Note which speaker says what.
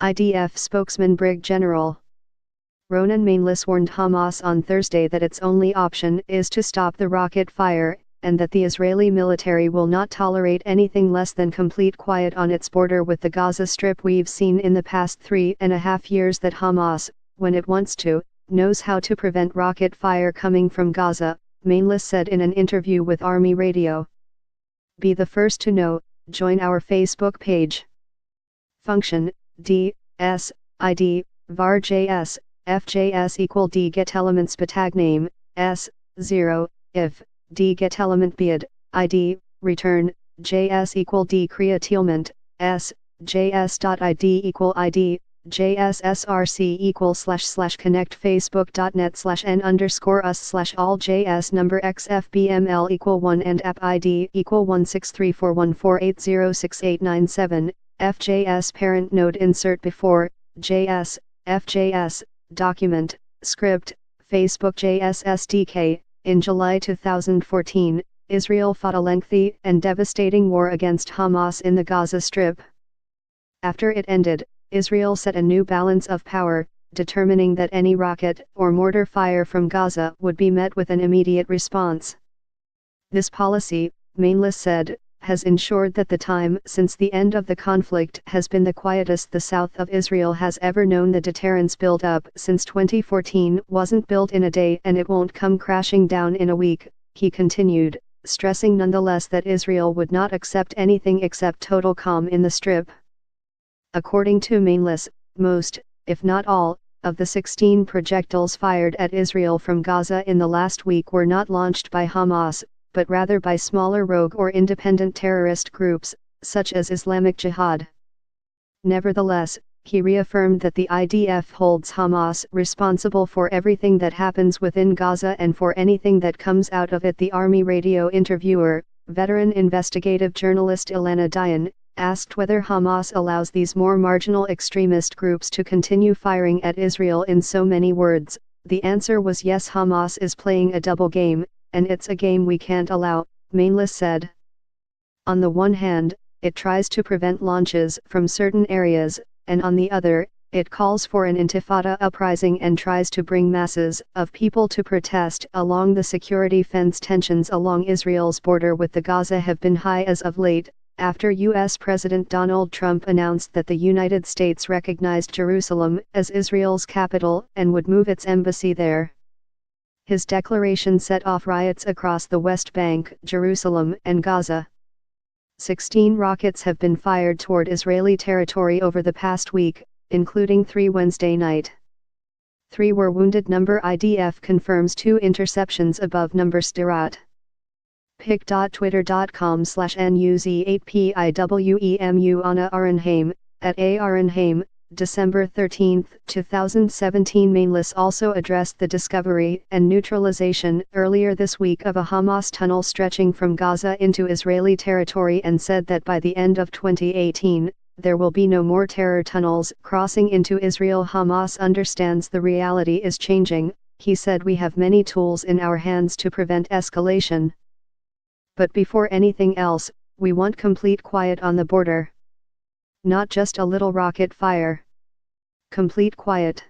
Speaker 1: IDF spokesman Brig General Ronan Mainlis warned Hamas on Thursday that its only option is to stop the rocket fire, and that the Israeli military will not tolerate anything less than complete quiet on its border with the Gaza Strip. We've seen in the past 3.5 years that Hamas, when it wants to, knows how to prevent rocket fire coming from Gaza, Mainlis said in an interview with Army Radio. Be the first to know, join our Facebook page. Function, D, S, ID, var JS, FJS equal D get elements batag name, S, 0, if, D get element bead, ID, return, JS equal D crea tealment, S, JS.ID equal ID, JSSRC equal / connect facebook.net/n_us/all JS number XFBML equal 1 and app ID equal 1634148068997, FJS parent node insert before, JS, FJS, document, script, Facebook JS SDK. In July 2014, Israel fought a lengthy and devastating war against Hamas in the Gaza Strip. After it ended, Israel set a new balance of power, determining that any rocket or mortar fire from Gaza would be met with an immediate response. This policy, Mainlis said, has ensured that the time since the end of the conflict has been the quietest the south of Israel has ever known. The deterrence build-up since 2014 wasn't built in a day and it won't come crashing down in a week, he continued, stressing nonetheless that Israel would not accept anything except total calm in the Strip. According to Mainlis, most, if not all, of the 16 projectiles fired at Israel from Gaza in the last week were not launched by Hamas, but rather by smaller rogue or independent terrorist groups, such as Islamic Jihad. Nevertheless, he reaffirmed that the IDF holds Hamas responsible for everything that happens within Gaza and for anything that comes out of it. The Army Radio interviewer, veteran investigative journalist Ilana Dayan, asked whether Hamas allows these more marginal extremist groups to continue firing at Israel. In so many words, the answer was yes. Hamas is playing a double game, and it's a game we can't allow, Mainlis said. On the one hand, it tries to prevent launches from certain areas, and on the other, it calls for an intifada uprising and tries to bring masses of people to protest along the security fence. Tensions along Israel's border with the Gaza have been high as of late, after U.S. President Donald Trump announced that the United States recognized Jerusalem as Israel's capital and would move its embassy there. His declaration set off riots across the West Bank, Jerusalem, and Gaza. 16 rockets have been fired toward Israeli territory over the past week, including 3 Wednesday night. 3 were wounded. IDF confirms 2 interceptions above Sderot. pic.twitter.com/nuz8piwemu Anna Arenheim, at A. Arenheim, December 13, 2017. Mainlis also addressed the discovery and neutralization earlier this week of a Hamas tunnel stretching from Gaza into Israeli territory and said that by the end of 2018, there will be no more terror tunnels crossing into Israel. Hamas understands the reality is changing, he said. We have many tools in our hands to prevent escalation. But before anything else, we want complete quiet on the border. Not just a little rocket fire. Complete quiet.